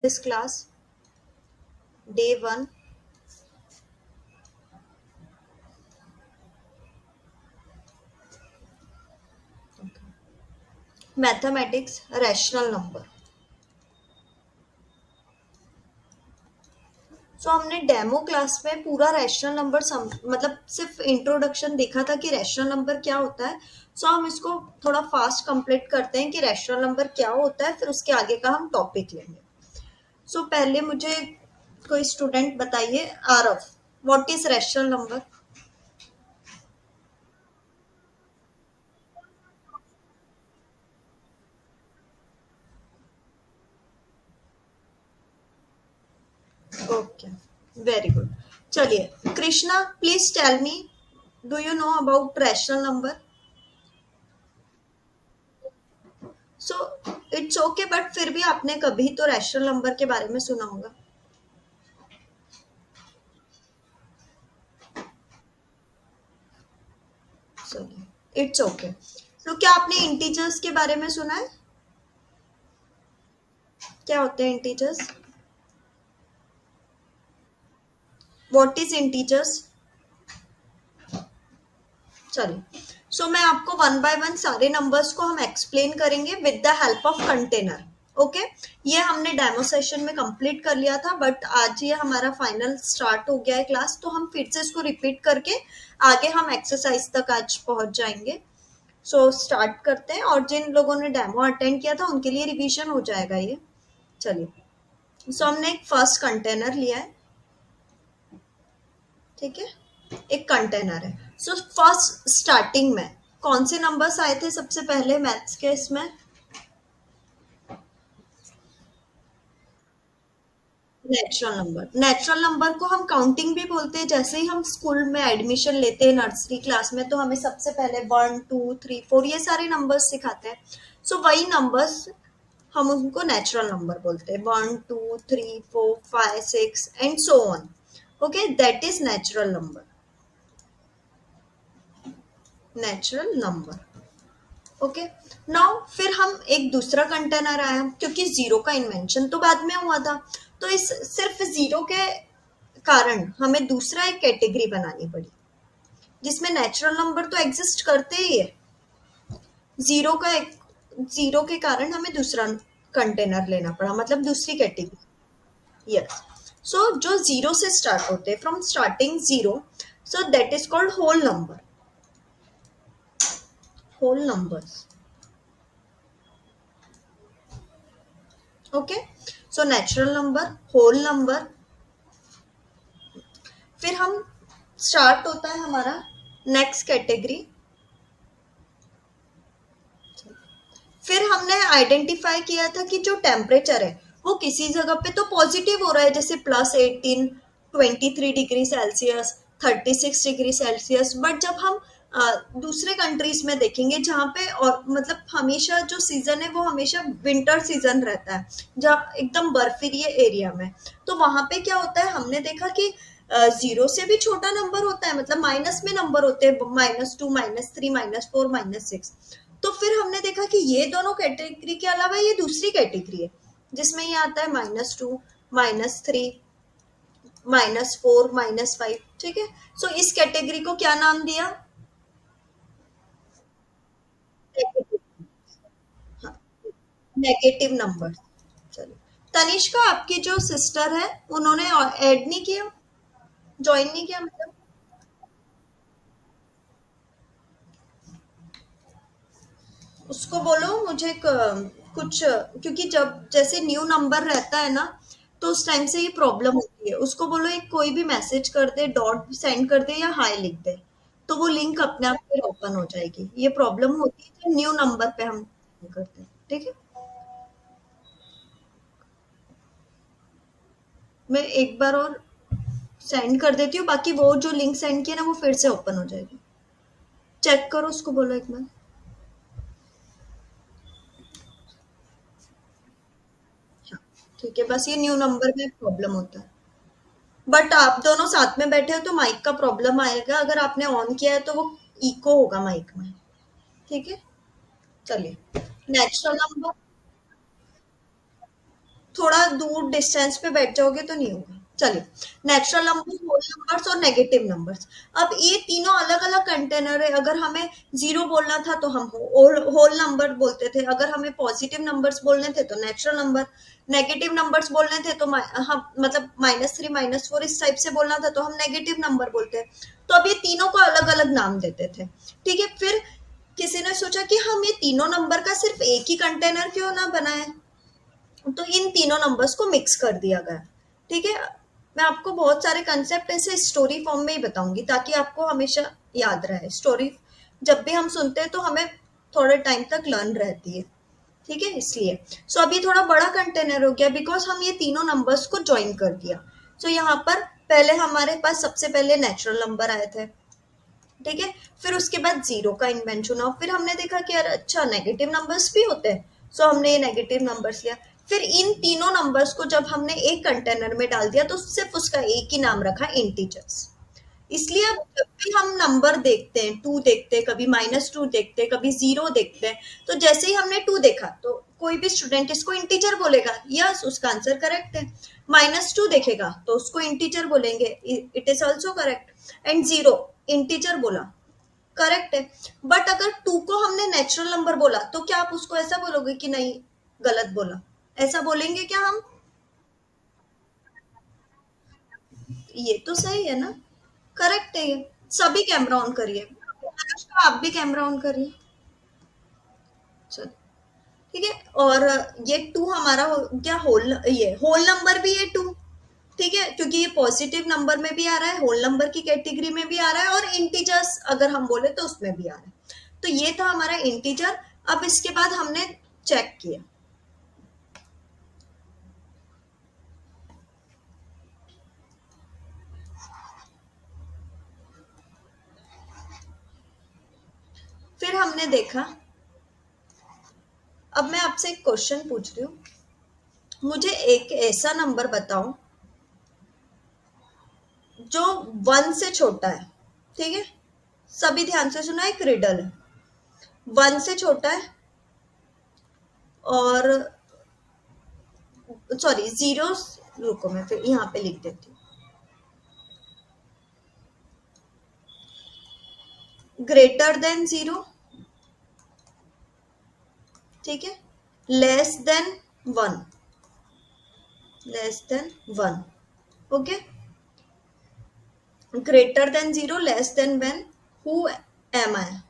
this class, day 1. Mathematics, rational number. सो हमने demo class में पूरा रैशनल नंबर मतलब सिर्फ इंट्रोडक्शन देखा था कि रैशनल नंबर क्या होता है. सो हम इसको थोड़ा फास्ट कंप्लीट करते हैं कि रैशनल नंबर क्या होता है, फिर उसके आगे का हम टॉपिक लेंगे. सो पहले मुझे कोई स्टूडेंट बताइए, Aarav, what is rational number? Okay, very good. चलिए Krishna, please tell me, do you know about rational number? So it's okay, but फिर भी आपने कभी तो रैशनल नंबर के बारे में सुना होगा. चलिए, इट्स ओके. तो क्या आपने इंटीजर्स के बारे में सुना है? क्या होते हैं इंटीजर्स? What is integers? चलिए, सो मैं आपको वन बाय वन सारे नंबर्स को हम एक्सप्लेन करेंगे with the help of container. Okay, ये हमने डेमो सेशन में कंप्लीट कर लिया था, बट आज ये हमारा फाइनल स्टार्ट हो गया है क्लास, तो हम फिर से इसको रिपीट करके आगे हम एक्सरसाइज तक आज पहुंच जाएंगे. सो स्टार्ट करते हैं, और जिन लोगों ने डेमो अटेंड किया था उनके लिए रिवीजन हो जाएगा ये. चलिए, सो हमने एक फर्स्ट कंटेनर लिया है. ठीक है, एक कंटेनर है. सो फर्स्ट स्टार्टिंग में कौन से नंबर्स आए थे सबसे पहले मैथ्स के इसमें? Natural number. नेचुरल नंबर को हम काउंटिंग भी बोलते हैं. जैसे ही हम स्कूल में एडमिशन लेते हैं नर्सरी क्लास में, तो हमें सबसे पहले 1 2 3 4 ये सारे नंबर्स सिखाते हैं. सो वही नंबर्स हम उनको नेचुरल नंबर बोलते हैं. 1 2 3 4 5 6 and so on. Okay, that is natural number. Natural number. Okay, now फिर हम एक दूसरा कंटेनर आया, क्योंकि जीरो का इन्वेंशन तो बाद में हुआ था, तो इस सिर्फ जीरो के कारण हमें दूसरा एक कैटेगरी बनानी पड़ी जिसमें नेचुरल नंबर तो एग्जिस्ट करते ही है. जीरो का एक जीरो के कारण हमें दूसरा कंटेनर लेना पड़ा, मतलब दूसरी कैटेगरी. यस. सो जो जीरो से स्टार्ट होते हैं, from starting zero, so that is called whole number. Whole numbers. Okay, so natural number, whole number. फिर हम स्टार्ट होता है हमारा नेक्स्ट कैटेगरी. फिर हमने आइडेंटिफाई किया था कि जो टेम्परेचर है वो किसी जगह पे तो पॉजिटिव हो रहा है, जैसे +18, 23 degree Celsius, 36 degree Celsius. But जब हम दूसरे कंट्रीज में देखेंगे जहाँ पे, और मतलब हमेशा जो सीजन है वो हमेशा विंटर सीजन रहता है, जहाँ एकदम बर्फीली एरिया में, तो वहां पे क्या होता है, हमने देखा कि जीरो से भी छोटा नंबर होता है, मतलब माइनस में नंबर होते हैं, -2 -3 -4 -6. तो फिर हमने देखा कि ये दोनों कैटेगरी के अलावा ये दूसरी कैटेगरी है जिसमें ये आता है -2 -3 -4 -5. ठीक है, सो इस कैटेगरी को क्या नाम दिया? हाँ, नेगेटिव नंबर. चलो, तनिष्का, आपकी जो सिस्टर है उन्होंने ऐड नहीं किया, ज्वाइन नहीं किया मतलब? उसको बोलो मुझे कुछ, क्योंकि जब जैसे न्यू नंबर रहता है ना, तो उस टाइम से ये प्रॉब्लम होती है. उसको बोलो एक कोई भी मैसेज कर दे, डॉट सेंड कर दे या हाय लिख दे, तो वो लिंक अपने आप फिर ओपन हो जाएगी. ये प्रॉब्लम होती है जब न्यू नंबर पे हम करते हैं. ठीक है, मैं एक बार और सेंड कर देती हूँ, बाकी वो जो लिंक सेंड किया ना वो फिर से ओपन हो जाएगी. चेक करो, उसको बोलो एक बार. हाँ, ठीक है, बस ये न्यू नंबर में प्रॉब्लम होता है. बट आप दोनों साथ में बैठे हो तो माइक का प्रॉब्लम आएगा. अगर आपने ऑन किया है तो वो इको होगा माइक में. ठीक है, चलिए. Natural number. थोड़ा दूर डिस्टेंस पे बैठ जाओगे तो नहीं होगा। चलिए, नेचुरल नंबर्स, होल नंबर्स और नेगेटिव नंबर्स। अब ये तीनों अलग अलग कंटेनर है। अगर हमें जीरो बोलना था तो हम होल नंबर बोलते थे, अगर हमें पॉजिटिव नंबर्स बोलने थे तो नेचुरल नंबर, नेगेटिव नंबर्स बोलने थे तो हम मतलब -3 -4 इस टाइप से बोलना था तो हम नेगेटिव नंबर बोलते हैं। तो अब ये तीनों को अलग अलग नाम देते थे। ठीक है, फिर किसी ने सोचा कि हम ये तीनों नंबर का सिर्फ एक ही कंटेनर क्यों ना बनाए, तो इन तीनों नंबर्स को मिक्स कर दिया गया। ठीक है, मैं आपको बहुत सारे कंसेप्ट ऐसे स्टोरी फॉर्म में ही बताऊंगी ताकि आपको हमेशा याद रहे। स्टोरी जब भी हम सुनते हैं तो हमें थोड़े टाइम तक लर्न रहती है। ठीक है, इसलिए सो अभी थोड़ा बड़ा कंटेनर हो गया बिकॉज हम ये तीनों नंबर्स को ज्वाइन कर दिया। सो यहाँ पर पहले हमारे पास सबसे पहले नेचुरल नंबर आए थे। ठीक है, फिर उसके बाद जीरो का इन्वेंशन हुआ, फिर हमने देखा कि यार अच्छा नेगेटिव नंबर्स भी होते हैं, सो हमने ये नेगेटिव नंबर्स लिया। फिर इन तीनों नंबर्स को जब हमने एक कंटेनर में डाल दिया तो सिर्फ उसका एक ही नाम रखा, इंटीजर्स। इसलिए अब जब भी हम नंबर देखते हैं, टू देखते हैं, कभी -2 देखते हैं, कभी जीरो देखते हैं, तो जैसे ही हमने टू देखा तो कोई भी स्टूडेंट इसको इंटीजर बोलेगा, यस उसका आंसर करेक्ट है। -2 देखेगा तो उसको इंटीजर बोलेंगे, it is also correct. And zero integer बोला, करेक्ट है। बट अगर टू को हमने नेचुरल नंबर बोला तो क्या आप उसको ऐसा बोलोगे कि नहीं गलत बोला, ऐसा बोलेंगे क्या हम? ये तो सही है ना, करेक्ट है ये। सभी कैमरा ऑन करिए, अनुष्का आप भी कैमरा ऑन करिए। चल, ठीक है। और ये टू हमारा क्या होल, ये होल नंबर भी है टू। ठीक है, क्योंकि ये पॉजिटिव नंबर में भी आ रहा है, होल नंबर की कैटेगरी में भी आ रहा है, और इंटीजर्स अगर हम बोले तो उसमें भी आ रहा है। तो ये था हमारा इंटीजर। अब इसके बाद हमने चेक किया, फिर हमने देखा। अब मैं आपसे एक क्वेश्चन पूछ रही हूँ, मुझे एक ऐसा नंबर बताओ जो 1 से छोटा है। ठीक है, सभी ध्यान से सुना, एक रिडल है। 1 से छोटा है और सॉरी जीरो, रुको मैं फिर यहाँ पे लिख देती हूँ, ग्रेटर देन जीरो। ठीक है, less than 1, less than 1। Okay, greater than zero, less than 1, who am I?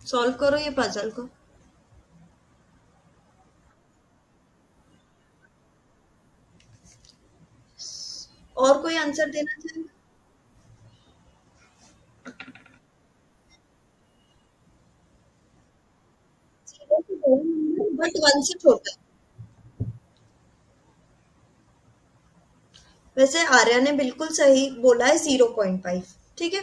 Solve करो ये पजल को। और कोई आंसर देना चाहेगा? बट 1 से छोटा है। वैसे आर्या ने बिल्कुल सही बोला है, 0.5। ठीक है,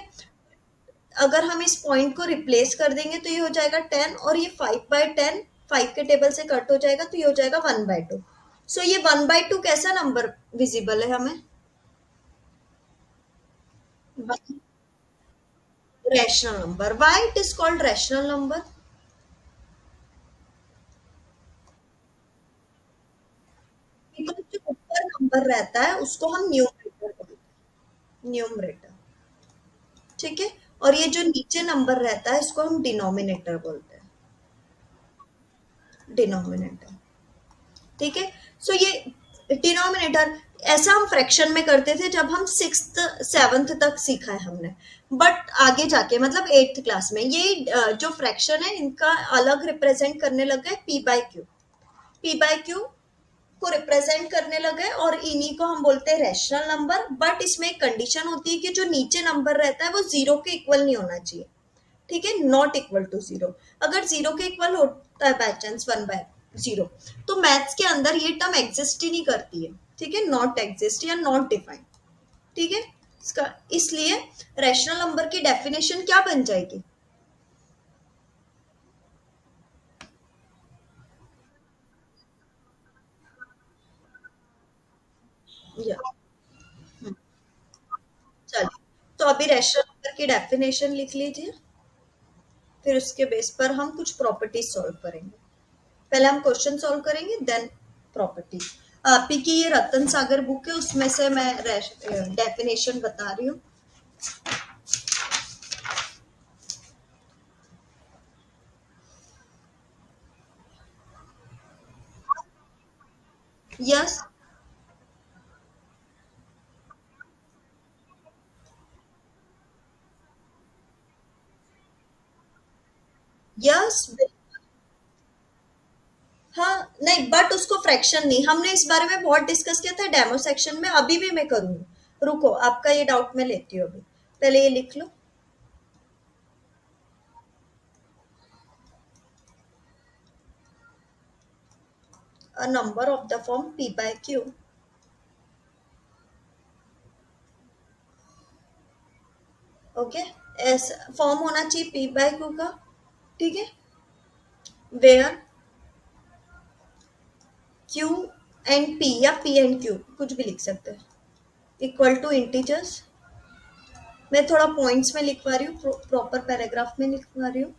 अगर हम इस पॉइंट को रिप्लेस कर देंगे तो ये हो जाएगा 10, और ये 5/10 5 के टेबल से कट हो जाएगा तो ये हो जाएगा 1/2। सो ये 1/2 कैसा नंबर विजिबल है हमें? Rational number. Why it is called rational number? Because जो ऊपर नंबर रहता है उसको हम न्यूमरेटर बोलते हैं, न्यूमरेटर। ठीक है, और ये जो नीचे नंबर रहता है इसको हम डिनोमिनेटर बोलते हैं, डिनोमिनेटर। ठीक है, सो ये डिनोमिनेटर ऐसा हम फ्रैक्शन में करते थे जब हम 6th 7th तक सीखा है हमने। बट आगे जाके मतलब 8th क्लास में ये जो फ्रैक्शन है इनका अलग रिप्रेजेंट करने लग गए, P by Q. P by Q को रिप्रेजेंट करने लगे और इन्हीं को हम बोलते हैं रैशनल नंबर। बट इसमें एक कंडीशन होती है कि जो नीचे नंबर रहता है वो जीरो के इक्वल नहीं होना चाहिए। ठीक है, नॉट इक्वल टू जीरो। अगर जीरो के इक्वल होता है बाय चांस 1/0, तो मैथ्स के अंदर ये टर्म एग्जिस्ट ही नहीं करती है। ठीक है, नॉट एग्जिस्ट या नॉट डिफाइंड। ठीक है, इसका इसलिए रैशनल नंबर की डेफिनेशन क्या बन जाएगी? या चलिए, तो अभी रैशनल नंबर की डेफिनेशन लिख लीजिए, फिर उसके बेस पर हम कुछ प्रॉपर्टीज सॉल्व करेंगे। पहले हम क्वेश्चन सॉल्व करेंगे देन प्रॉपर्टी। आप ही की ये रतन सागर बुक है, उसमें से मैं डेफिनेशन बता रही हूँ। Yes yes. हाँ नहीं, बट उसको फ्रैक्शन नहीं, हमने इस बारे में बहुत डिस्कस किया था डेमो सेक्शन में, अभी भी मैं करूंगी। रुको, आपका ये डाउट मैं लेती हूँ अभी, पहले ये लिख लो। A number of the form p by q। Okay, ऐसा फॉर्म होना चाहिए p बाय q का, ठीक है, वेयर q एंड p या p एंड q कुछ भी लिख सकते हैं, इक्वल टू इंटीजर्स। मैं थोड़ा पॉइंट्स में लिखवा रही हूँ, प्रॉपर पैराग्राफ में लिखवा रही हूँ।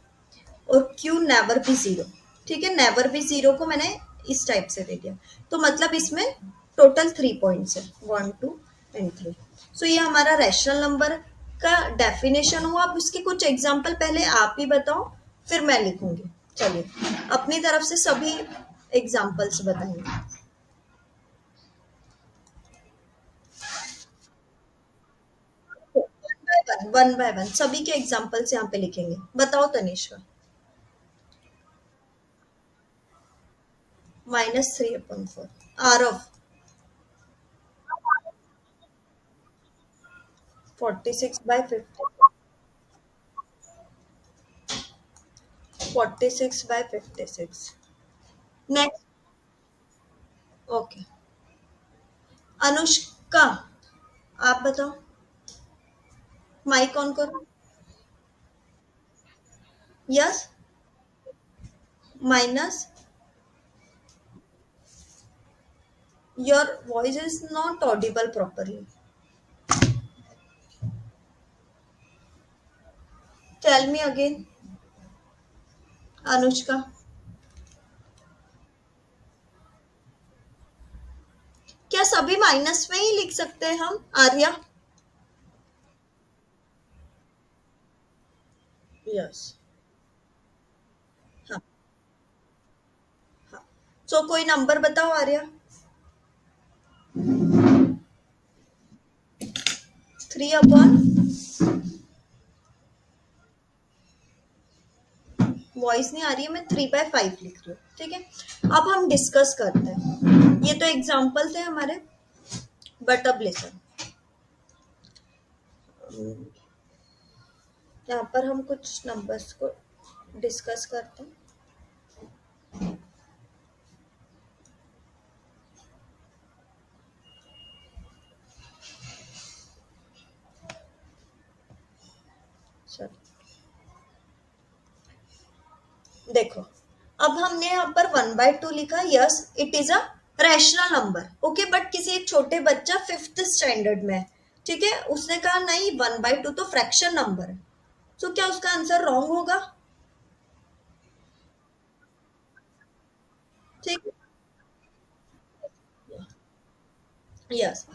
और q नेवर बी जीरो, ठीक है, नेवर बी जीरो को मैंने इस टाइप से दे दिया, तो मतलब इसमें टोटल 3 पॉइंट्स है, 1 2 एंड 3। सो ये हमारा रैशनल नंबर का डेफिनेशन हुआ। अब उसके कुछ एग्जांपल पहले आप ही बताओ, फिर मैं लिखूंगी। चलिए, अपनी तरफ से सभी एग्जांपल्स बताएंगे। वन बाय वन सभी के एग्जांपल्स यहाँ पे लिखेंगे। बताओ तनिष्का। -3/4 आरव 46/50, 46/56। नेक्स्ट, ओके, अनुष्का आप बताओ, माइक ऑन करो। Yes, minus, your voice is not audible properly, tell me again. Anushka, क्या सभी माइनस में ही लिख सकते हैं हम? आर्या, यस, हाँ हाँ। सो कोई नंबर बताओ आर्या। 3/, वॉइस नहीं आ रही है, मैं 3/5 लिख रही हूँ, ठीक है। अब हम डिस्कस करते हैं, ये तो एग्जाम्पल थे हमारे, बट अब लिसन, यहाँ पर हम कुछ नंबर्स को डिस्कस करते हैं। चलो देखो, अब हमने यहाँ पर 1/2 लिखा, yes it is a rational number, okay, but किसी एक छोटे बच्चा 5th स्टैंडर्ड में है, ठीक है, उसने कहा नहीं 1/2 तो फ्रैक्शन नंबर है, तो क्या उसका आंसर रॉन्ग होगा? ठीक, यस।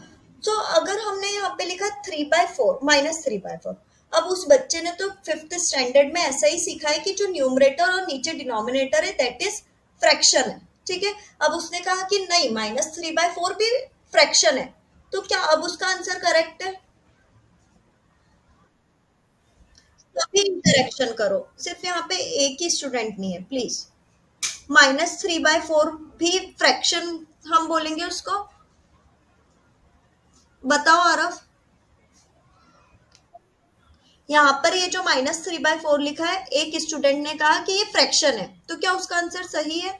तो अगर हमने यहाँ पे लिखा 3/4, -3/4, अब उस बच्चे ने तो 5th स्टैंडर्ड में ऐसा ही सीखा है कि जो न्यूमरेटर और नीचे डिनोमिनेटर है दैट इज फ्रैक्शन है, ठीक है। अब उसने कहा कि नहीं -3/4 भी फ्रैक्शन है, तो क्या अब उसका आंसर करेक्ट है? तभी इंटरेक्शन करो, सिर्फ यहाँ पे एक ही स्टूडेंट नहीं है प्लीज। -3/4 भी फ्रैक्शन हम बोलेंगे उसको? बताओ आरव। यहाँ पर ये जो -3/4 लिखा है, एक स्टूडेंट ने कहा कि ये फ्रैक्शन है, तो क्या उसका आंसर सही है?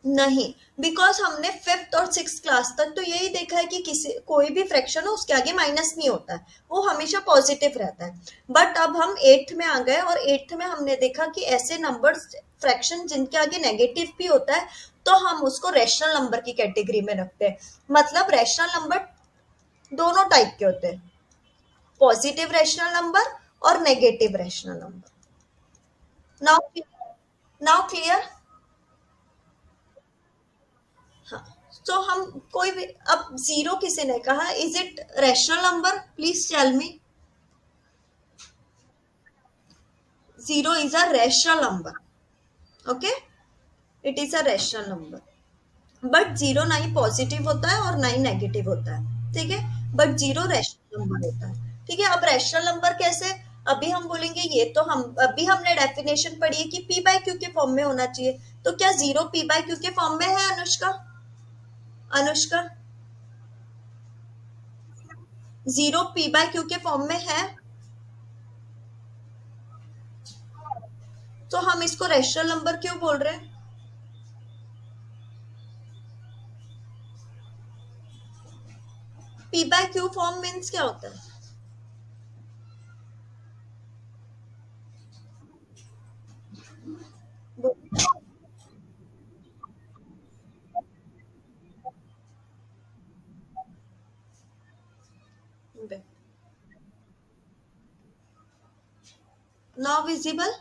नहीं, बिकॉज हमने 5th और 6th क्लास तक तो यही देखा है कि किसी कोई भी फ्रैक्शन हो उसके आगे माइनस नहीं होता है, वो हमेशा पॉजिटिव रहता है। बट अब हम 8th में आ गए और 8th में हमने देखा कि ऐसे नंबर्स फ्रैक्शन जिनके आगे नेगेटिव भी होता है, तो हम उसको रैशनल नंबर की कैटेगरी में रखते हैं। मतलब रैशनल नंबर दोनों टाइप के होते हैं, पॉजिटिव रैशनल नंबर और negative rational number. Now now clear. हाँ, तो हम कोई भी, अब जीरो किसी ने कहा, is it rational number, please tell me. Zero is a rational number, okay, it is a rational number. But zero ना ही पॉजिटिव होता है और ना ही नेगेटिव होता है, ठीक है, बट जीरो रैशनल नंबर होता है, ठीक है। अब रैशनल नंबर कैसे, अभी हम बोलेंगे, ये तो हम अभी हमने डेफिनेशन पढ़ी है कि पी बाय क्यू के फॉर्म में होना चाहिए, तो क्या जीरो पी बाय क्यू के फॉर्म में है Anushka? Anushka, zero P by Q के फॉर्म में है, तो हम इसको रैशनल नंबर क्यों बोल रहे हैं? P by Q form means क्या होता है? Now visible.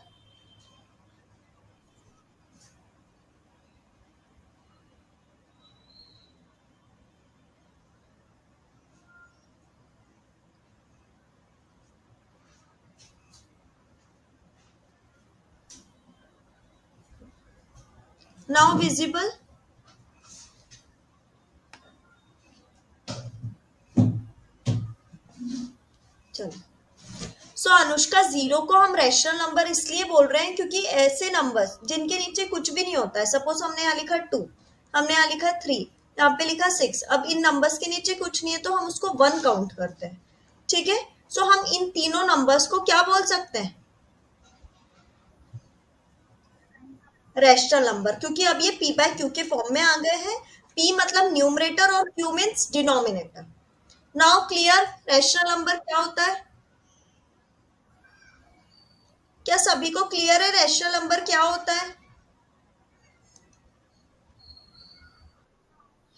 Now visible. चलो, सो अनुष्का, जीरो को हम रैशनल नंबर इसलिए बोल रहे हैं क्योंकि ऐसे नंबर्स जिनके नीचे कुछ भी नहीं होता है, सपोज हमने यहाँ लिखा 2, हमने यहाँ लिखा 3, यहाँ पे लिखा 6, अब इन नंबर्स के नीचे कुछ नहीं है तो हम उसको 1 काउंट करते हैं, ठीक है। सो हम इन तीनों नंबर्स को क्या बोल सकते हैं? रैशनल नंबर, क्योंकि अब ये पी बाय क्यू के फॉर्म में आ गए हैं। पी मतलब न्यूमरेटर और Q means denominator. Now clear, rational number क्या होता है? क्या सभी को क्लियर है रैशनल नंबर क्या होता है?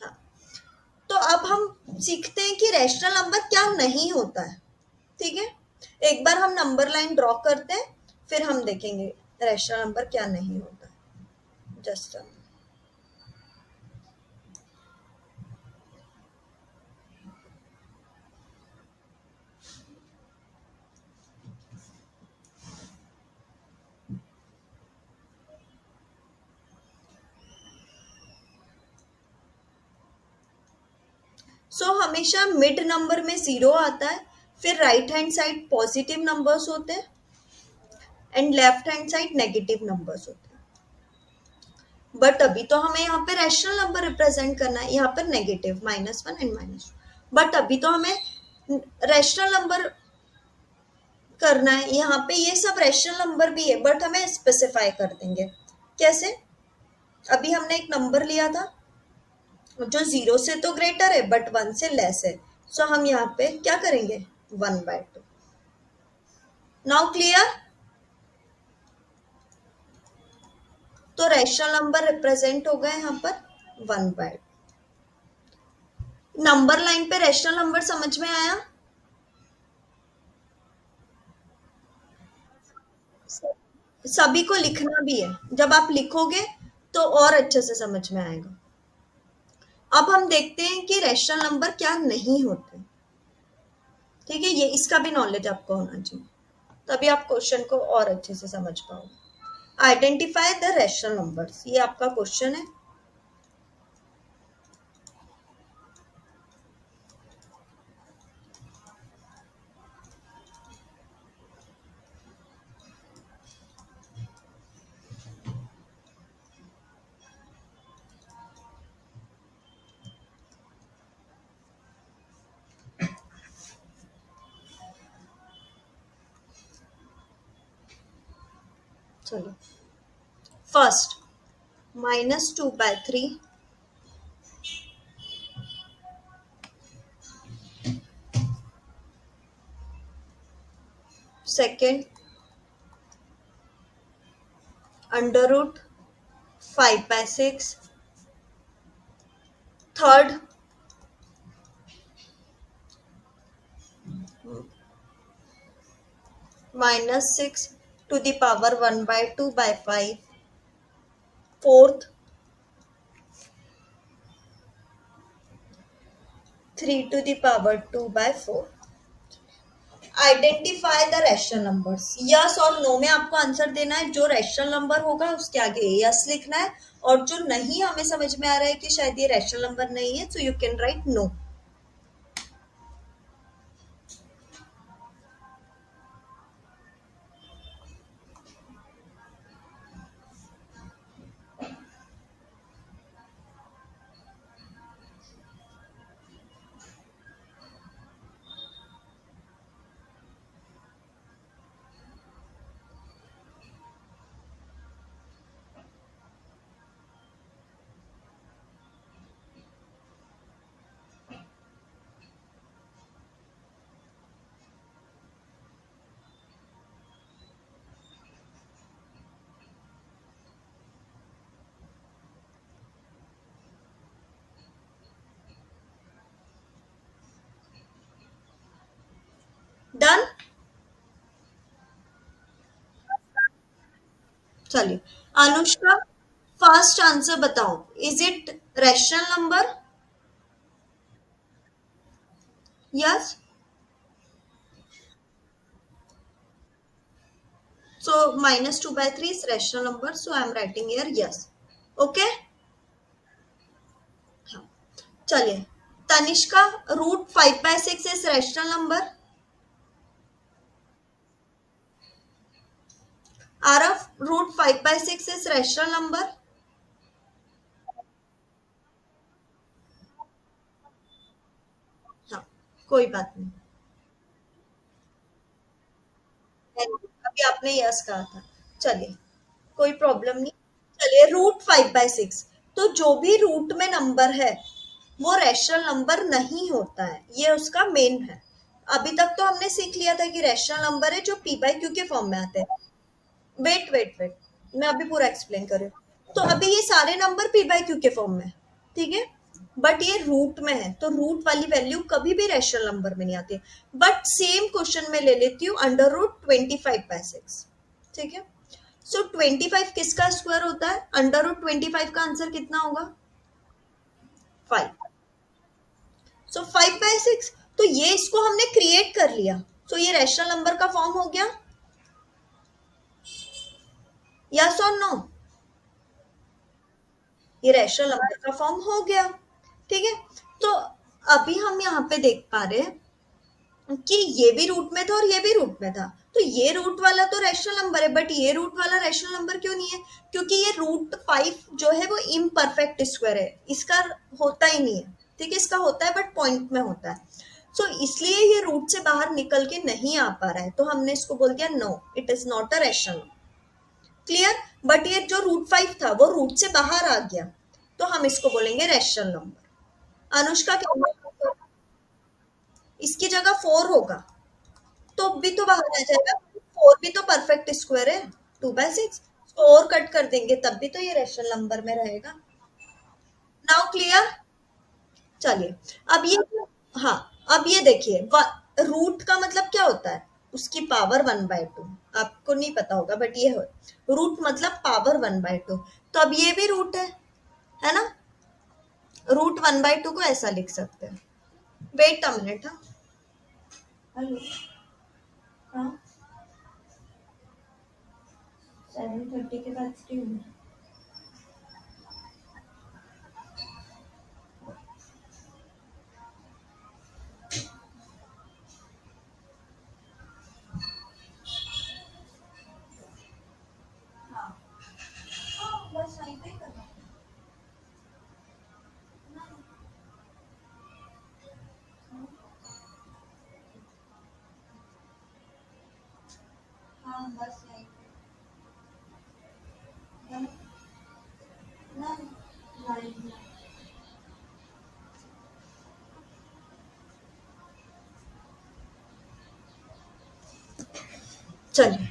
हाँ, तो अब हम सीखते हैं कि रैशनल नंबर क्या नहीं होता है, ठीक है। एक बार हम नंबर लाइन ड्रॉ करते हैं, फिर हम देखेंगे रैशनल नंबर क्या नहीं होता है। जस्ट सो हमेशा मिड नंबर में जीरो आता है, फिर right hand side positive numbers होते हैं and left hand side negative numbers होते हैं। बट अभी तो हमें यहाँ पे रैशनल नंबर रिप्रेजेंट करना है, यहाँ पर नेगेटिव -1 एंड -2, बट अभी तो हमें रैशनल नंबर करना है, यहाँ पे ये सब रैशनल नंबर भी है बट हमें स्पेसिफाई कर देंगे। कैसे? अभी हमने एक नंबर लिया था जो जीरो से तो ग्रेटर है बट 1 से लेस है, सो हम यहाँ पे क्या करेंगे? 1/2। Now clear. तो रैशनल नंबर रिप्रेजेंट हो गए यहाँ पर 1/2। नंबर लाइन पे रैशनल नंबर समझ में आया? सभी को लिखना भी है, जब आप लिखोगे तो और अच्छे से समझ में आएगा। अब हम देखते हैं कि रैशनल नंबर क्या नहीं होते, ठीक है, ये इसका भी नॉलेज आपको होना चाहिए, तभी आप क्वेश्चन को और अच्छे से समझ पाओगे। आइडेंटिफाई द रैशनल नंबर्स, ये आपका क्वेश्चन है। चलो, first -2/3, second √5/6, third -6 to the power 1/2/5, fourth 3 to the power 2/4. Identify the rational numbers, yes और नो में आपको आंसर देना है। जो रैशनल नंबर होगा उसके आगे यस लिखना है, और जो नहीं हमें समझ में आ रहा है कि शायद ये रैशनल नंबर नहीं है, so you can write no. Done, चलिए अनुष्का फर्स्ट आंसर बताओ, is it rational number? Yes, so -2/3 is rational number, so I am writing here yes. Okay, हाँ, चलिए Tanishka, √5/6 is rational number. Aarav, √5/6 is rational number. हाँ, कोई बात नहीं, अभी आपने यस कहा था, चलिए कोई प्रॉब्लम नहीं। चलिए √5/6, तो जो भी रूट में नंबर है वो रैशनल नंबर नहीं होता है, ये उसका मेन है। अभी तक तो हमने सीख लिया था कि रैशनल नंबर है जो p/q के फॉर्म में आते हैं। वेट वेट वेट, मैं अभी पूरा एक्सप्लेन कर रही हूँ। तो अभी ये सारे नंबर p/q के फॉर्म में, ठीक है, बट ये रूट में है, तो रूट वाली वैल्यू कभी भी रैशनल नंबर में नहीं आती। बट सेम क्वेश्चन में ले लेती हूँ √25/6, ठीक है। सो 25 किसका स्क्वायर होता है? √25 का आंसर कितना होगा? 5। सो 5/6, तो ये इसको हमने क्रिएट कर लिया, सो ये रैशनल नंबर का फॉर्म हो गया, यस और नो? ये रैशनल नंबर का फॉर्म हो गया, ठीक है। तो अभी हम यहाँ पे देख पा रहे हैं कि ये भी रूट में था और ये भी रूट में था, तो ये रूट वाला तो रैशनल नंबर है, बट ये रूट वाला रैशनल नंबर क्यों नहीं है? क्योंकि ये √5 जो है वो इम्परफेक्ट स्क्वायर है, इसका होता ही नहीं है, ठीक है, इसका होता है बट पॉइंट में होता है। सो इसलिए ये रूट से बाहर निकल के नहीं आ पा रहा है, तो हमने इसको बोल दिया no, it is not a rational. Clear? But ये जो √5 था वो रूट से बाहर आ गया, तो हम इसको बोलेंगे रैशनल नंबर। अनुष्का क्या, इसकी जगह 4 होगा, तो भी तो बाहर आ जाएगा, 4 भी तो परफेक्ट स्क्वायर है, 2/6, 4 कट कर देंगे तब भी तो ये रैशनल नंबर में रहेगा। Now clear? चलिए अब ये, हाँ, अब ये देखिए, रूट का मतलब क्या होता है? उसकी पावर 1/2, आपको नहीं पता होगा बट ये रूट मतलब पावर 1/2, तो अब ये भी रूट है ना? √1/2 को ऐसा लिख सकते हैं। वेट अ मिनट, हाँ, हेलो, हाँ, 7:30 के बाद फ्री हूँ। हाँ, हाँ, बस वहीं पे करना। हाँ, बस यहीं पे। ना, नहीं, चलिए,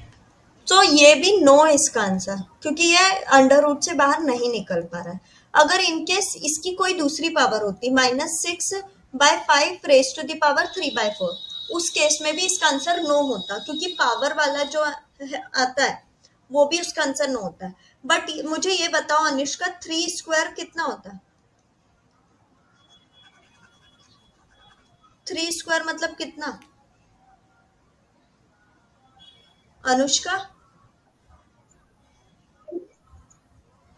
तो ये भी नो है इसका आंसर, क्योंकि ये अंडर रूट से बाहर नहीं निकल पा रहा है। अगर इनकेस इसकी कोई दूसरी पावर होती, -6/5 raised to the power 3/4, उस केस में भी इसका आंसर नो होता, क्योंकि पावर वाला जो आता है, वो भी उसका आंसर नो होता है। बट मुझे ये बताओ अनुष्का, 3 स्क्वायर कितना होता है? 3 स्क्वायर मतलब कितना अनुष्का?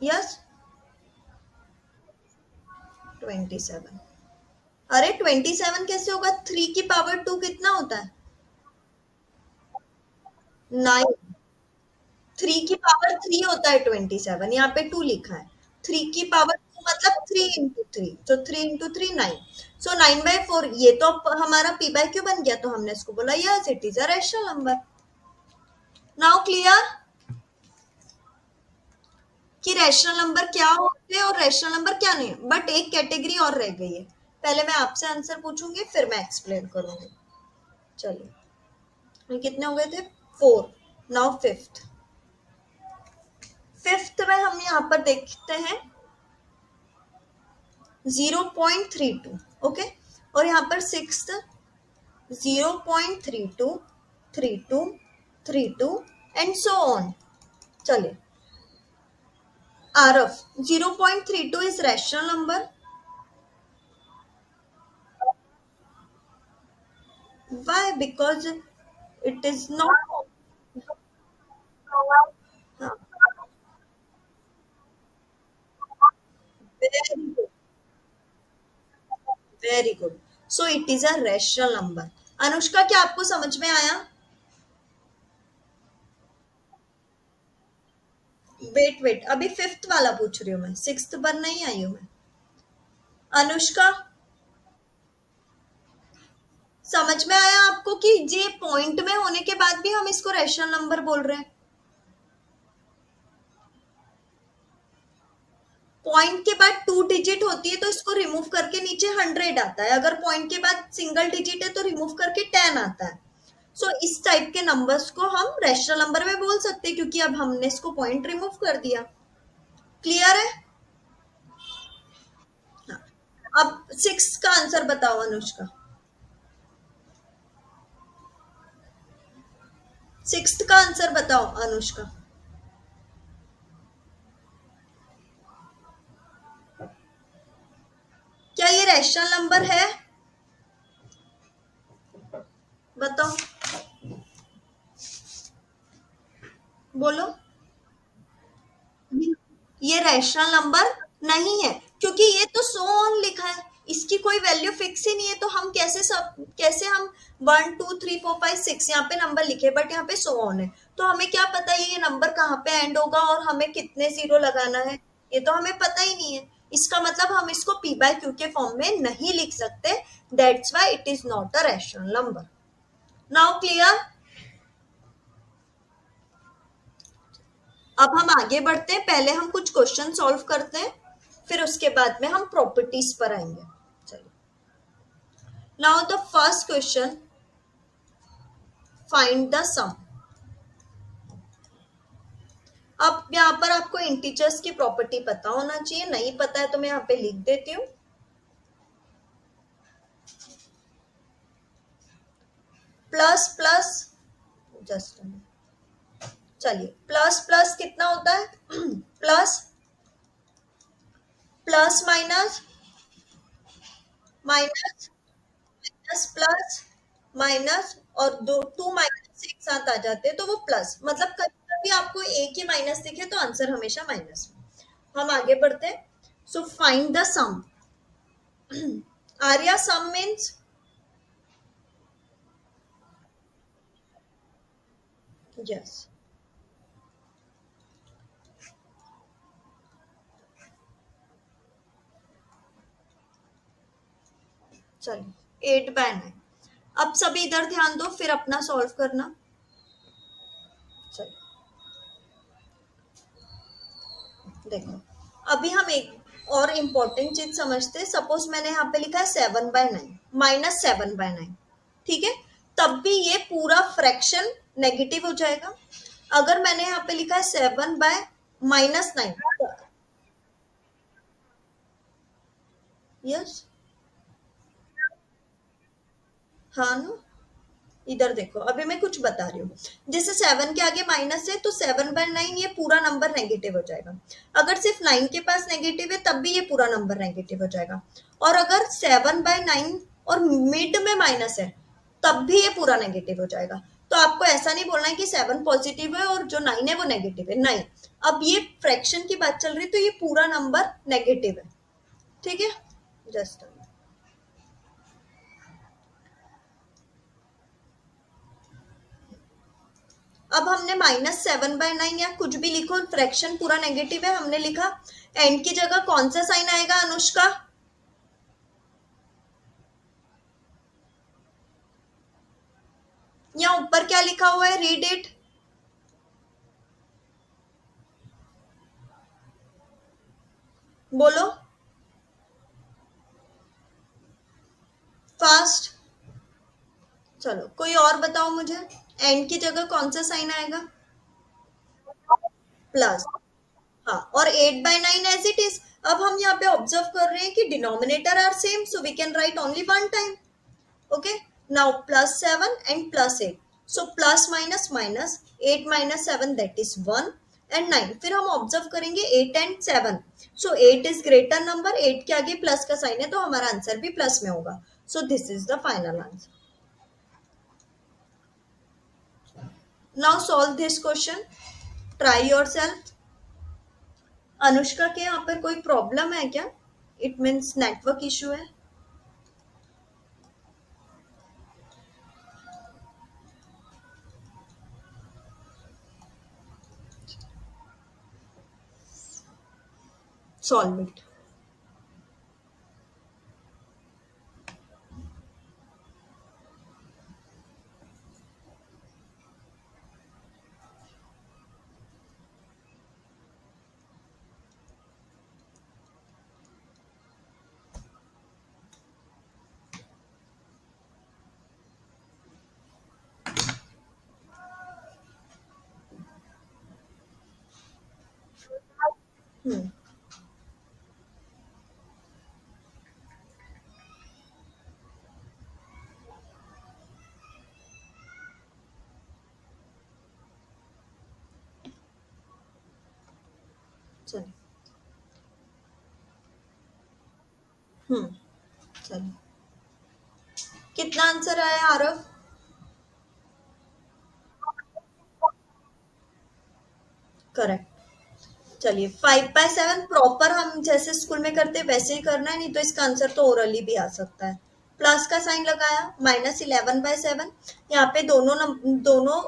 यस, 27। अरे 27 कैसे होगा? 3 की पावर 2 कितना होता है? 9। 3 की पावर 3 होता है 27, यहाँ पे 2 लिखा है। 3 की पावर 2 मतलब 3 × 3, तो 3 × 3 9। सो 9/4, ये तो हमारा पी बाय क्यू बन गया, तो हमने इसको बोला yes it is a rational number. Now clear कि रैशनल नंबर क्या होते हैं और रैशनल नंबर क्या नहीं। बट एक कैटेगरी और रह गई है, पहले मैं आपसे आंसर पूछूंगी फिर मैं एक्सप्लेन करूंगी। चलिए, ये कितने हो गए थे? 4। Now fifth. फिफ्थ में हम यहाँ पर देखते हैं 0.32। ओके, और यहाँ पर सिक्स्थ 0.32, 32, 32 एंड सो ऑन। चलिए, आरफ 0.32 is rational number. Why? Because it is not. हाँ, very good, very good. So it is a rational number. Anushka, क्या आपको समझ में आया? वेट वेट, अभी फिफ्थ वाला पूछ रही हूँ मैं, सिक्स्थ पर नहीं आई हूँ मैं। अनुष्का, समझ में आया आपको कि ये पॉइंट में होने के बाद भी हम इसको रैशनल नंबर बोल रहे हैं? पॉइंट के बाद 2 डिजिट होती है तो इसको रिमूव करके नीचे 100 आता है, अगर पॉइंट के बाद सिंगल डिजिट है तो रिमूव करके 10 आता है। सो इस टाइप के नंबर्स को हम रैशनल नंबर में बोल सकते हैं, क्योंकि अब हमने इसको पॉइंट रिमूव कर दिया। क्लियर है? हाँ। अब सिक्स का आंसर बताओ अनुष्का। सिक्स्थ का आंसर बताओ अनुष्का। क्या ये रैशनल नंबर है? बताओ, बोलो। ये रैशनल नंबर नहीं है, क्योंकि ये तो सो ऑन लिखा है, इसकी कोई वैल्यू फिक्स ही नहीं है, तो हम कैसे हम 1 2 3 4 5 6 यहाँ पे नंबर लिखे, बट यहाँ पे सो ऑन है, तो हमें क्या पता ये नंबर कहाँ पे एंड होगा और हमें कितने जीरो लगाना है, ये तो हमें पता ही नहीं है। इसका मतलब हम इसको पी बाय क्यू के फॉर्म में नहीं लिख सकते। That's why it is not a rational number. Now clear? अब हम आगे बढ़ते हैं, पहले हम कुछ क्वेश्चन सॉल्व करते हैं, फिर उसके बाद में हम प्रॉपर्टीज पर आएंगे। चलिए, now the first question, find the sum. अब यहाँ पर आपको इंटीजर्स की प्रॉपर्टी पता होना चाहिए, नहीं पता है तो मैं यहाँ पे लिख देती हूँ। प्लस प्लस, जस्ट, चलिए, प्लस प्लस कितना होता है? Plus plus minus minus minus plus minus, और दो टू माइनस एक साथ आ जाते हैं तो वो प्लस, मतलब कभी कभी आपको एक ही माइनस दिखे तो आंसर हमेशा माइनस में। हम आगे बढ़ते हैं। So find the sum. Arya, sum means? Yes. चलिए, 8/9। अब सभी इधर ध्यान दो, फिर अपना सॉल्व करना। चलिए, देखो, अभी हम एक और इम्पोर्टेंट चीज समझते हैं। सपोज मैंने यहाँ पे लिखा है 7/9 -7/9, ठीक है, तब भी ये पूरा फ्रैक्शन नेगेटिव हो जाएगा। अगर मैंने यहाँ पे लिखा है 7/-9, यस, हाँ ना, इधर देखो, अभी मैं कुछ बता रही हूँ। जैसे 7 के आगे माइनस है तो 7/9 ये पूरा नंबर नेगेटिव हो जाएगा। अगर सिर्फ 9 के पास नेगेटिव है तब भी ये पूरा नंबर नेगेटिव हो जाएगा। और अगर 7/9 और मिड में माइनस है तब भी ये पूरा नेगेटिव हो जाएगा। तो आपको ऐसा नहीं बोलना है कि 7 पॉजिटिव है और जो 9 है वो नेगेटिव है, नहीं। अब ये फ्रैक्शन की बात चल रही है तो ये पूरा नंबर नेगेटिव है, ठीक है। जस्ट अब हमने -7/9 या कुछ भी लिखो, फ्रैक्शन पूरा नेगेटिव है, हमने लिखा। एंड की जगह कौन सा साइन आएगा अनुष्का? यहाँ ऊपर क्या लिखा हुआ है, रीड इट। बोलो फास्ट। चलो कोई और बताओ मुझे, एंड की जगह कौन सा साइन आएगा? प्लस। हाँ, और 8/9 एज इट इज। अब हम यहाँ पे ऑब्जर्व कर रहे हैं कि denominator are same, so we can write only one time. Okay, now +7 and +8, so plus minus minus, 8 - 7 that is 1 and 9। फिर हम ऑब्जर्व करेंगे 8 and 7, so 8 is greater number, 8 के आगे प्लस का साइन है तो हमारा आंसर भी प्लस में होगा। सो this is the final answer. Now solve this question, try your self. Anushka के यहाँ पर कोई प्रॉब्लम है क्या? इट मीन्स नेटवर्क इशू है। Solve it. चलिए। चलिए, कितना आंसर आया आरव? करेक्ट। चलिए, 5/7 प्रॉपर हम जैसे स्कूल में करते वैसे ही करना है, नहीं तो इसका आंसर तो ओरली भी आ सकता है। प्लस का साइन लगाया, -11/7। यहाँ पे दोनों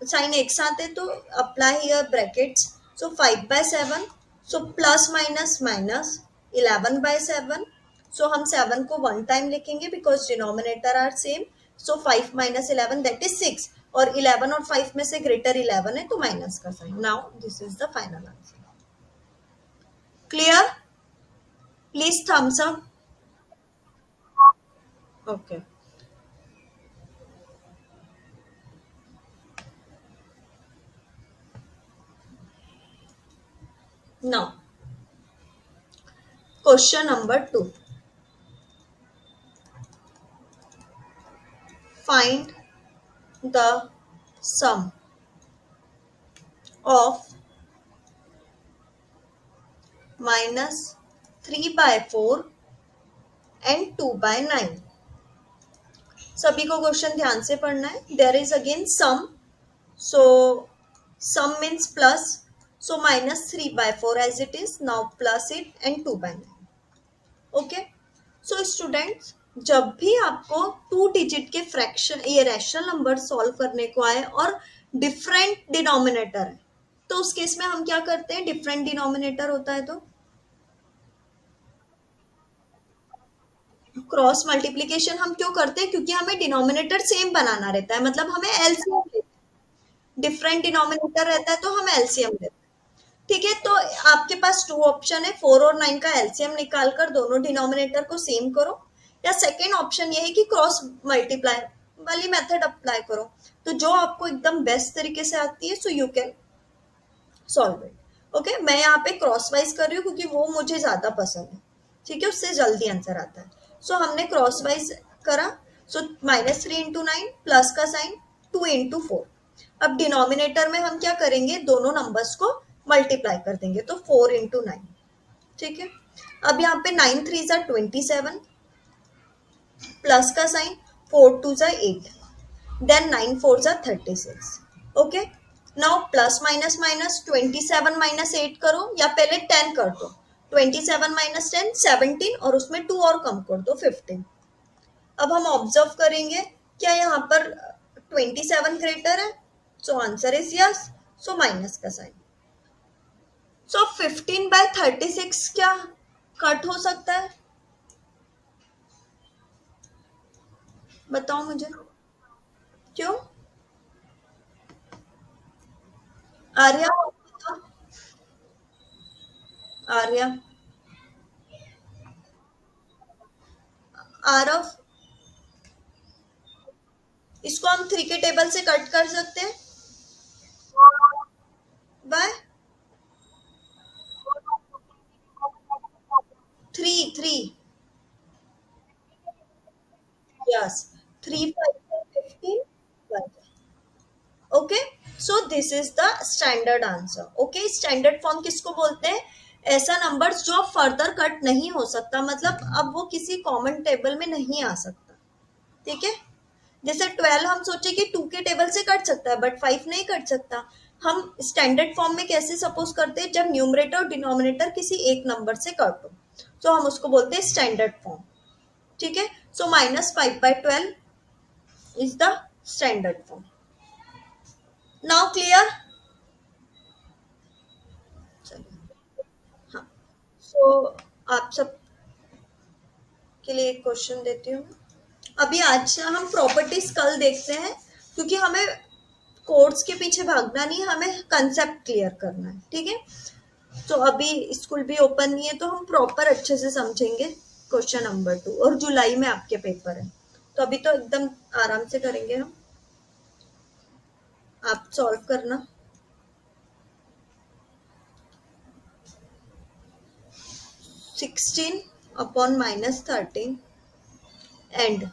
साइन एक साथ है तो apply here brackets. So 5/7, so plus minus minus 11/7। So हम 7 को वन टाइम लिखेंगे because denominator are same. So 5 - 11 that is 6, और 11 और 5 में से ग्रेटर 11 है तो माइनस का sign. Now this is the final answer. Clear? Please thumbs up. Okay, now question number 2, find the sum of -3/4 and 2/9। सभी को क्वेश्चन ध्यान से पढ़ना है। There is again sum, so sum means plus, so -3/4 as it is, now plus it and 2/9। Okay, so students, जब भी आपको 2 digit के फ्रैक्शन, ये रैशनल नंबर सॉल्व करने को आए और डिफरेंट डिनोमिनेटर है, तो उस केस में हम क्या करते हैं? डिफरेंट डिनोमिनेटर होता है तो क्रॉस मल्टीप्लीकेशन हम क्यों करते हैं? क्योंकि हमें डिनोमिनेटर सेम बनाना रहता है, मतलब हमें एलसीएम लेते हैं। डिफरेंट डिनोमिनेटर रहता है तो हम एलसीएम लेते हैं, ठीक है। तो आपके पास 2 ऑप्शन है, 4 और 9 का एलसीएम निकालकर दोनों डिनोमिनेटर को सेम करो, या सेकेंड ऑप्शन ये है कि क्रॉस मल्टीप्लाई वाली मेथड अप्लाई करो। तो जो आपको एकदम बेस्ट तरीके से आती है, so you can solve it. Okay, मैं यहाँ पे क्रॉस वाइज कर रही हूँ क्योंकि वो मुझे ज्यादा पसंद है, ठीक है, उससे जल्दी आंसर आता है। सो हमने क्रॉस वाइज करा, सो -3 इंटू 9 प्लस का साइन 2 इंटू 4। अब डिनोमिनेटर में हम क्या करेंगे, दोनों नंबर्स को मल्टीप्लाई कर देंगे, तो 4 इंटू 9। ठीक है, अब यहाँ पे 9 3 ज़ा 27 प्लस का साइन 4 2 ज़ा 8 देन 9 4 ज़ा 36। Okay, now plus minus minus 27 minus 8 करो, या पहले 10 कर दो। 27 माइनस 10 17, और उसमें 2 और कम कर दो 15। अब हम ऑब्जर्व करेंगे क्या यहाँ पर 27 ग्रेटर है, so answer is yes, so minus का साइन। सो 15/36 क्या कट हो सकता है, बताओ मुझे, क्यों? आर्या, आर्या, आरव, इसको हम 3 के टेबल से कट कर सकते हैं by 3 3। Yes, 3 5 15। Okay, so this is the standard answer. Okay, standard form किसको बोलते हैं, ऐसा नंबर जो फर्दर कट नहीं हो सकता, मतलब अब वो किसी कॉमन टेबल में नहीं आ सकता। ठीक है, जैसे 12 हम सोचे कि 2 के टेबल से कट सकता है, बट 5 नहीं कट सकता। हम स्टैंडर्ड फॉर्म में कैसे सपोज करते हैं, जब न्यूमरेटर और डिनोमिनेटर किसी एक नंबर से कट हो, तो हम उसको बोलते हैं स्टैंडर्ड फॉर्म। ठीक है, सो -5/12 is the standard form. Now clear? चलिए, हाँ, सो आप सब के लिए एक क्वेश्चन देती हूँ। अभी आज हम प्रॉपर्टीज कल देखते हैं, क्योंकि हमें कोड्स के पीछे भागना नहीं, हमें कंसेप्ट क्लियर करना है। ठीक है, तो अभी स्कूल भी ओपन नहीं है, तो हम प्रॉपर अच्छे से समझेंगे क्वेश्चन नंबर 2, और जुलाई में आपके पेपर है, तो अभी तो एकदम आराम से करेंगे हम। आप सॉल्व करना। 16 upon -13 and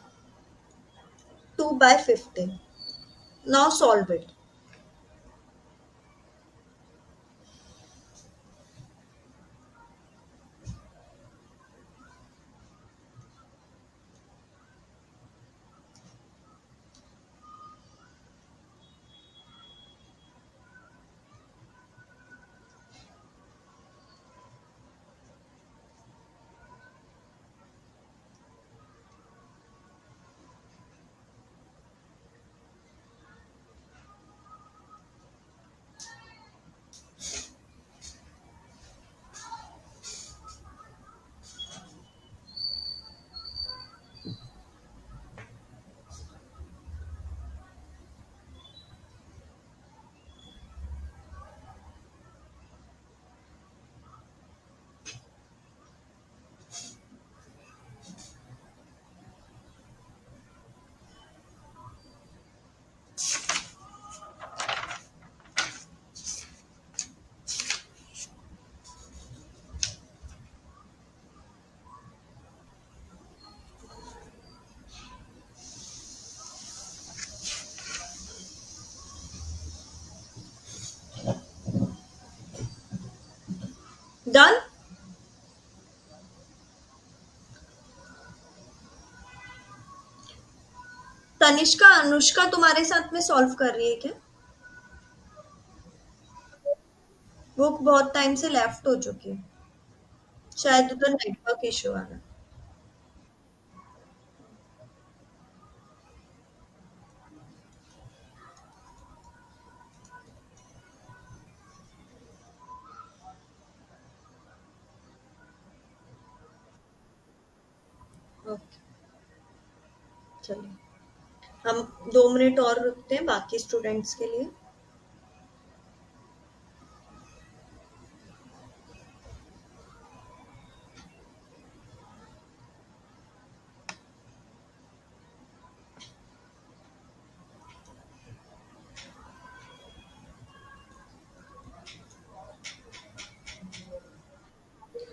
2/15। Now solve it. Done. Tanishka, Anushka तुम्हारे साथ में सॉल्व कर रही है क्या? वो बहुत टाइम से लेफ्ट हो चुकी है, शायद उधर नेटवर्क इशू आ रहा है। ओके, चलिए, हम 2 मिनट और रुकते हैं बाकी स्टूडेंट्स के लिए।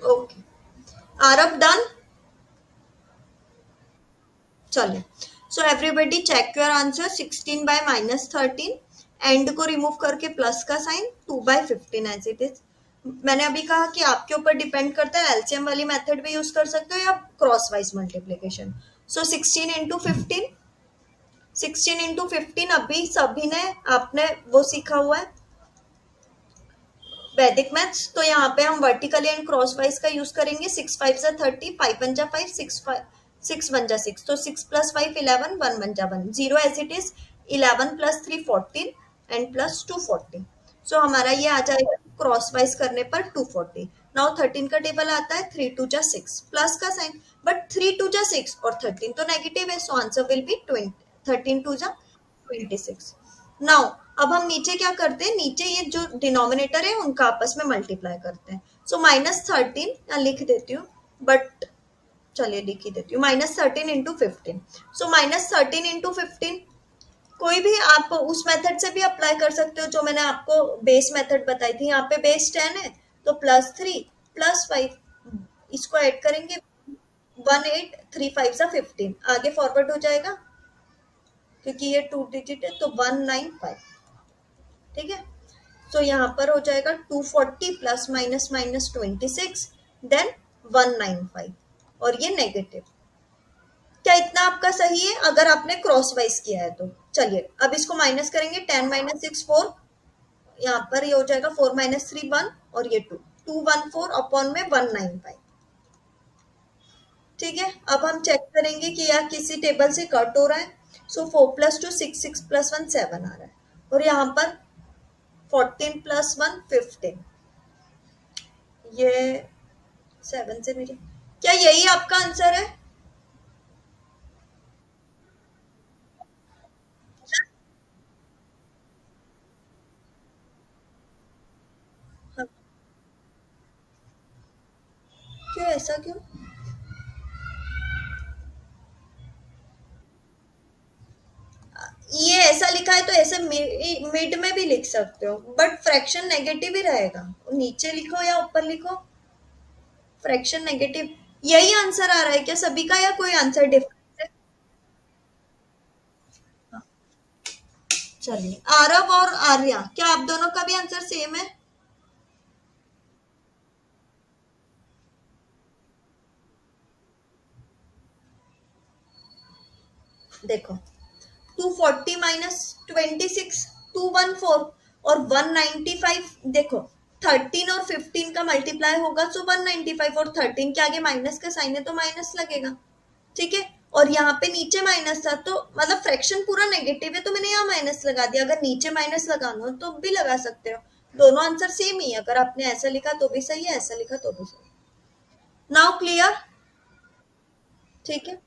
Okay, Aarav done. चलिए, so everybody check your answer. 16 by -13, and को रिमूव करके प्लस का sign, 2 by 15 as it is. मैंने अभी कहा कि आपके ऊपर डिपेंड करता है, एलसीएम वाली मेथड भी यूज कर सकते हो या क्रॉस वाइज मल्टीप्लीकेशन. सो 16 अभी सभी ने आपने वो सीखा हुआ है वैदिक मैथ्स. तो यहाँ पे हम वर्टिकली एंड क्रॉस वाइज का यूज करेंगे. 6 5 जा 30, 5 1 जा 5, 6 1 जा 6. तो 6 + 5 11, 1 1 जा 1, 0 as it is. 11 + 3 14 and plus 2 40. सो हमारा ये आ जाएगा क्रॉस वाइज करने पर 240. नाउ 13 का टेबल आता है. 3 2 जा 6, प्लस का साइन, बट 3 2 जा 6 और 13 तो नेगेटिव है. So answer will be 20. 13 2 जा 26. नाउ अब हम नीचे क्या करते हैं, नीचे ये जो डिनोमिनेटर है उनका आपस में मल्टीप्लाई करते हैं. सो -13 यहाँ लिख देती हूँ, बट चलिए लिख ही देती हूँ. -13 इंटू 15. सो -13 इंटू 15 कोई भी आप उस मेथड से भी अप्लाई कर सकते हो जो मैंने आपको बेस मेथड बताई थी. यहाँ पे बेस 10 है तो +3 +5 इसको ऐड करेंगे. 1 8 3 5 जा 15, आगे फॉरवर्ड हो जाएगा क्योंकि ये 2 डिजिट है. तो 195. ठीक है. तो यहाँ पर हो जाएगा 240 प्लस माइनस -26 देन 195 और ये नेगेटिव. क्या इतना आपका सही है अगर आपने क्रॉस वाइज किया है तो. चलिए अब इसको माइनस करेंगे. 10 - 6 4, यहाँ पर ये हो जाएगा 4 - 3 1 और ये 2 214 अपॉन में 195. ठीक है. अब हम चेक करेंगे कि यह किसी टेबल से कट हो रहा है. सो 4 + 2 6 6 + 1 7 आ रहा है और यहाँ पर 14 + 1 15. ये 7 से मेरी, क्या यही आपका आंसर है? हाँ. क्यों, ऐसा क्यों? ये ऐसा लिखा है तो ऐसे मिड में भी लिख सकते हो, बट फ्रैक्शन नेगेटिव ही रहेगा. नीचे लिखो या ऊपर लिखो, फ्रैक्शन नेगेटिव. यही आंसर आ रहा है क्या सभी का या कोई आंसर डिफरेंट है? हाँ. चलिए, आरव और आर्या, क्या आप दोनों का भी आंसर सेम है? देखो, 240 - 26 214 और 195. देखो 13 और 15 का मल्टीप्लाई होगा तो 195 और 13 के आगे माइनस का साइन है तो माइनस लगेगा. ठीक है. और यहाँ पे नीचे माइनस था तो मतलब फ्रैक्शन पूरा नेगेटिव है तो मैंने यहाँ माइनस लगा दिया. अगर नीचे माइनस लगाना हो तो भी लगा सकते हो. दोनों आंसर सेम ही है. अगर आपने ऐसा लिखा तो भी सही है, ऐसा लिखा तो भी सही. Now clear? ठीक है.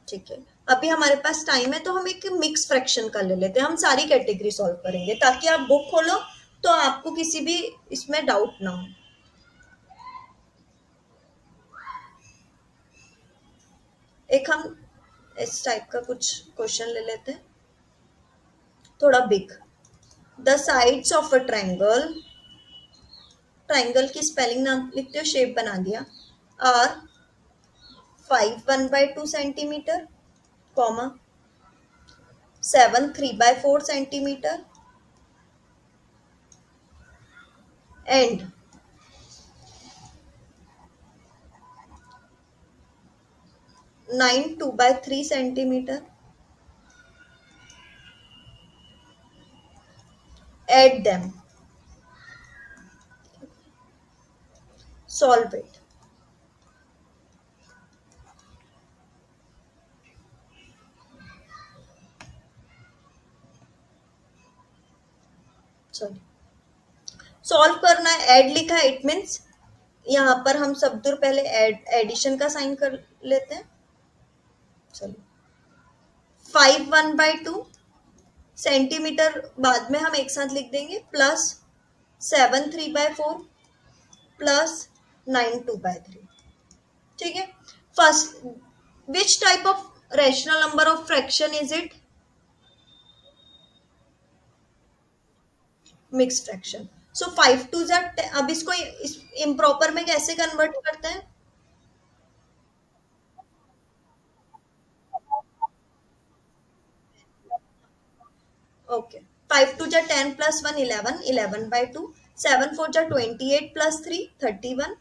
ठीक है. अभी हमारे पास टाइम है तो हम एक मिक्स फ्रैक्शन का ले लेते हैं. हम सारी कैटेगरी सॉल्व करेंगे ताकि आप बुक खोलो तो आपको किसी भी इसमें डाउट ना हो. एक हम इस टाइप का कुछ क्वेश्चन ले लेते हैं, थोड़ा big. The sides of a triangle, triangle की स्पेलिंग ना लिखते हो, शेप बना दिया. Are 5 1/2 centimetre, comma 7 3/4 centimetre and 9 2/3 centimetre. Add them, solve it. Sorry, solve करना है. ऐड लिखा है, इट मीन्स यहाँ पर हम सब दूर पहले एडिशन का साइन कर लेते हैं. चलो 5 1/2 सेंटीमीटर बाद में हम एक साथ लिख देंगे, प्लस 7 3/4 प्लस 9 2/3. ठीक है. First, which type of rational number of fraction is it? Mix fraction. So 5 2 जा, अब इसको इम्प्रॉपर में कैसे कन्वर्ट करते हैं? ओके, 5 2 जा 10 प्लस 1 11, 11/2, 7 4 जा 28 प्लस 3 31,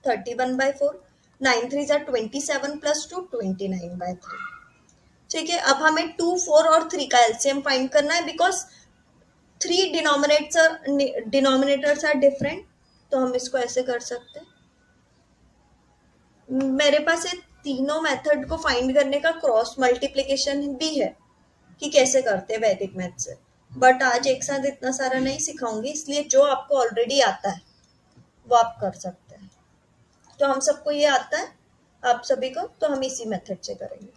31/4, 9 3 जा 27 प्लस 2 29/3। ठीक है, अब हमें 2 4 और 3 का एलसीएम फाइंड करना है बिकॉज 3 डिनोमिनेटर्स आर डिफरेंट, तो हम इसको ऐसे कर सकते हैं। मेरे पास ये तीनों मेथड को फाइंड करने का क्रॉस मल्टीप्लिकेशन भी है कि कैसे करते हैं वैदिक मैथ से, बट आज एक साथ इतना सारा नहीं सिखाऊंगी, इसलिए जो आपको ऑलरेडी आता है वो आप कर सकते हैं। तो हम सबको ये आता है, आप सभी को, तो हम इसी मेथड से करेंगे।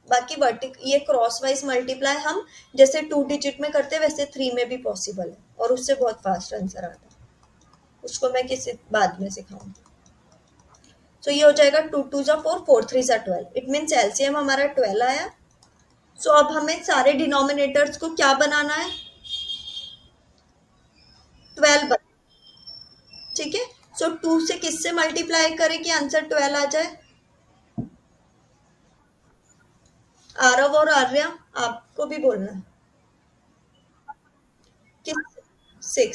बाकी वर्टिक ये क्रॉस वाइज मल्टीप्लाई हम जैसे 2 डिजिट में करते हैं वैसे 3 में भी पॉसिबल है, और उससे बहुत फास्ट आंसर आता है, उसको मैं किसी बाद में सिखाऊंगी। तो ये हो जाएगा 2 2 जा 4, 4 3 जा 12, इट मीन्स एलसीएम हमारा 12 आया। सो अब हमें सारे डिनोमिनेटर्स को क्या बनाना है, 12 बना। ठीक है, सो 2 से किससे मल्टीप्लाई करें कि आंसर 12 आ जाए? आरव और आर्या आपको भी बोलना है कि 6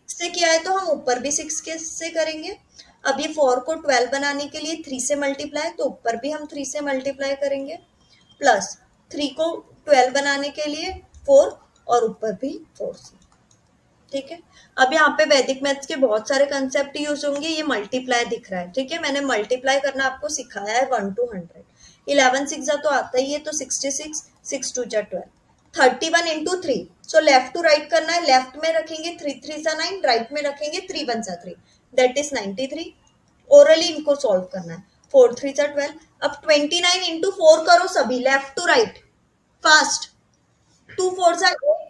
से किया है तो हम ऊपर भी 6 के से करेंगे। अब ये 4 को 12 बनाने के लिए 3 से मल्टीप्लाई, तो ऊपर भी हम 3 से मल्टीप्लाई करेंगे, प्लस 3 को 12 बनाने के लिए 4 और ऊपर भी 4 से। ठीक है, अब यहाँ पे वैदिक मैथ्स के बहुत सारे कंसेप्ट यूज होंगे। ये मल्टीप्लाई दिख रहा है, ठीक है, मैंने मल्टीप्लाई करना आपको सिखाया है 1 to 100। 11 6 जा तो आता ही है, तो 66, 6 2 जा 12, 31 into 3। सो लेफ्ट टू राइट करना है, लेफ्ट में रखेंगे 3 3 जा 9, राइट में रखेंगे 3 1 जा 3, दैट इज 93। ओरली इनको सॉल्व करना है, 4 3 जा 12। अब 29 into 4 करो सभी, लेफ्ट टू राइट फास्ट, 2 4 जा 8,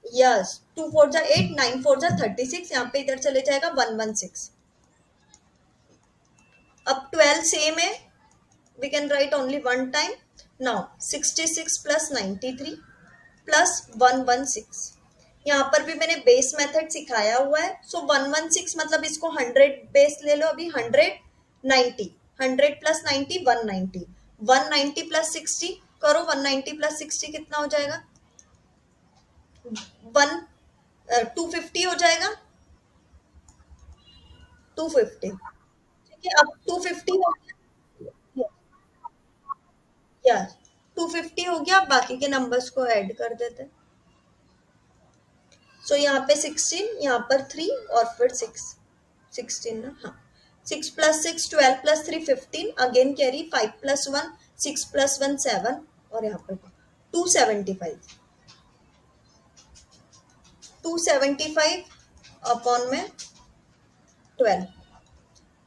यस 2 4 जा 8, 9 4 जा 36, यहाँ पे इधर चले जाएगा 116। अब 12 सेम है, we can write only one time. Now 66 plus 93 plus 116, यहाँ पर भी मैंने बेस मेथड सिखाया हुआ है। सो 116 मतलब इसको 100 बेस ले लो अभी, 100 90, 100 प्लस 90 190, 190 प्लस 60 करो, 190 प्लस 60 कितना हो जाएगा? 250 हो जाएगा, 250। ठीक है, अब 250 हो गया, यस 250 हो गया, बाकी के नंबर्स को ऐड कर देते हैं। सो यहाँ पे 16, यहाँ पर 3 और फिर 6, 16 ना, हाँ 6 plus 6 12 plus 3 15, again carry 5 plus 1 6 plus 1 7, और यहाँ पर 275, 275 अपॉन में 12।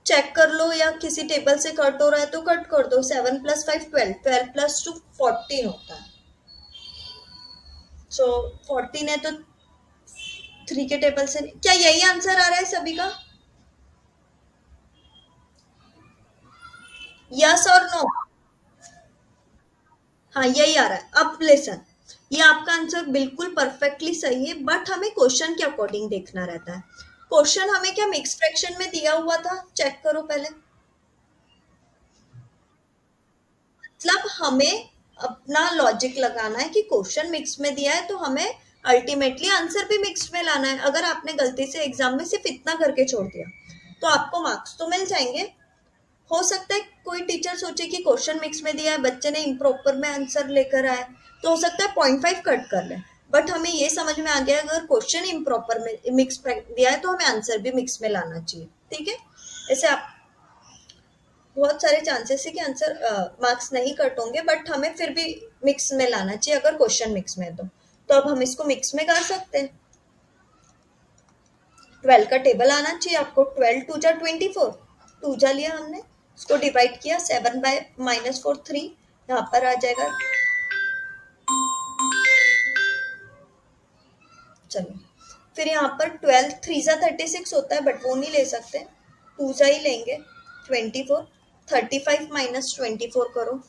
चेक कर लो या किसी टेबल से कट हो रहा है तो कट कर दो, 7 प्लस 5 12, 12 प्लस 2 14 होता है। सो 14 है तो 3 के टेबल से, क्या यही आंसर आ रहा है सभी का? यस और नो? हाँ यही आ रहा है। अब लेसन, ये आपका आंसर बिल्कुल परफेक्टली सही है, बट हमें क्वेश्चन के अकॉर्डिंग देखना रहता है। क्वेश्चन हमें क्या मिक्स फ्रैक्शन में दिया हुआ था, चेक करो पहले। मतलब हमें अपना लॉजिक लगाना है कि क्वेश्चन मिक्स में दिया है तो हमें अल्टीमेटली आंसर भी मिक्स में लाना है। अगर आपने गलती से एग्जाम में सिर्फ इतना करके छोड़ दिया तो आपको मार्क्स तो मिल जाएंगे। हो सकता है कोई टीचर सोचे कि क्वेश्चन मिक्स में दिया है, बच्चे ने इम्प्रॉपर में आंसर लेकर आए, तो हो सकता है 0.5 कट कर ले, बट हमें ये समझ में आ गया अगर क्वेश्चन इम्प्रॉपर में मिक्स दिया है तो हमें आंसर भी मिक्स में लाना चाहिए। ठीक है, ऐसे आप बहुत सारे चांसेस है कि आंसर मार्क्स नहीं कट होंगे, बट हमें फिर भी मिक्स में लाना चाहिए अगर क्वेश्चन मिक्स में है तो अब हम इसको मिक्स में कर सकते हैं। 12 का टेबल आना चाहिए आपको, 12 2 जा 24, 2 जा लिया हमने, इसको डिवाइड किया 7 बाय -4 3, यहाँ पर आ जाएगा। चलिए फिर यहाँ पर 12 3 जा 36 होता है, बट वो नहीं ले सकते, 2 जा ही लेंगे 24, 35 माइनस 24 करो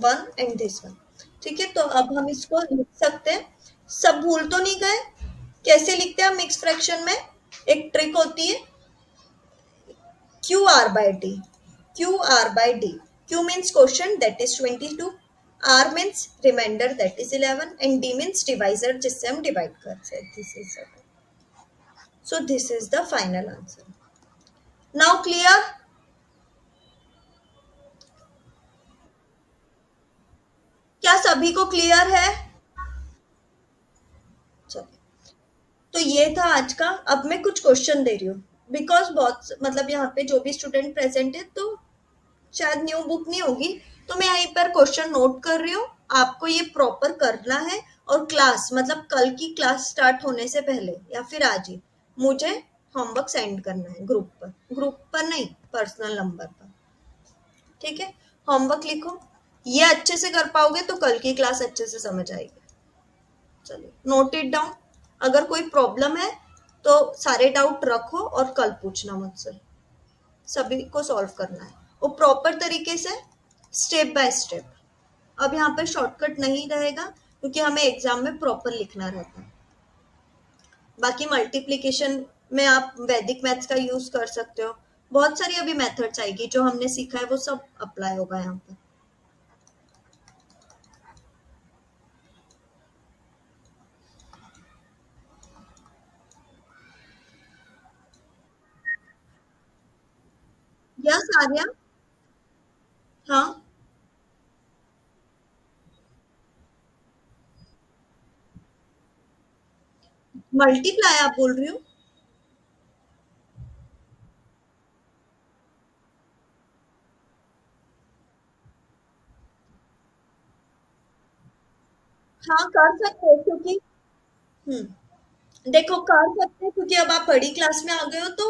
1 एंड दिस 1। ठीक है, तो अब हम इसको लिख सकते हैं। सब भूल तो नहीं गए? कैसे लिखते हैं हम मिक्स फ्रैक्शन में? एक ट्रिक होती है, क्यू आर बाय टी, Q R by D. Q means quotient, that is 22. R means remainder, that is 11, and D means divisor जिससे हम divide करते हैं. This is it. So this is the final answer. Now clear? क्या सभी को clear है? चलिए, तो ये था आज का. अब मैं कुछ क्वेश्चन दे रही हूँ, बिकॉज बहुत मतलब यहाँ पे जो भी स्टूडेंट प्रेजेंट है तो शायद न्यू बुक नहीं होगी, तो मैं यहीं पर क्वेश्चन नोट कर रही हूँ. आपको ये प्रॉपर करना है, और क्लास मतलब कल की क्लास स्टार्ट होने से पहले या फिर आज ही मुझे होमवर्क सेंड करना है ग्रुप पर नहीं, पर्सनल नंबर पर. ठीक है, होमवर्क लिखो. ये अच्छे से कर पाओगे तो कल की क्लास अच्छे से समझ आएगी. चलिए, नोट इट डाउन. अगर कोई प्रॉब्लम है तो सारे डाउट रखो और कल पूछना मुझसे. सभी को सॉल्व करना है वो प्रॉपर तरीके से, स्टेप बाय स्टेप. अब यहाँ पर शॉर्टकट नहीं रहेगा क्योंकि हमें एग्जाम में प्रॉपर लिखना रहता है. बाकी मल्टीप्लिकेशन में आप वैदिक मैथ्स का यूज कर सकते हो. बहुत सारी अभी मेथड्स आएगी, जो हमने सीखा है वो सब अप्लाई होगा यहाँ पर. यस आर्या. हाँ, मल्टीप्लाई आप बोल रही हो? हाँ, कर सकते हो क्योंकि देखो कर सकते हैं क्योंकि अब आप बड़ी क्लास में आ गए हो तो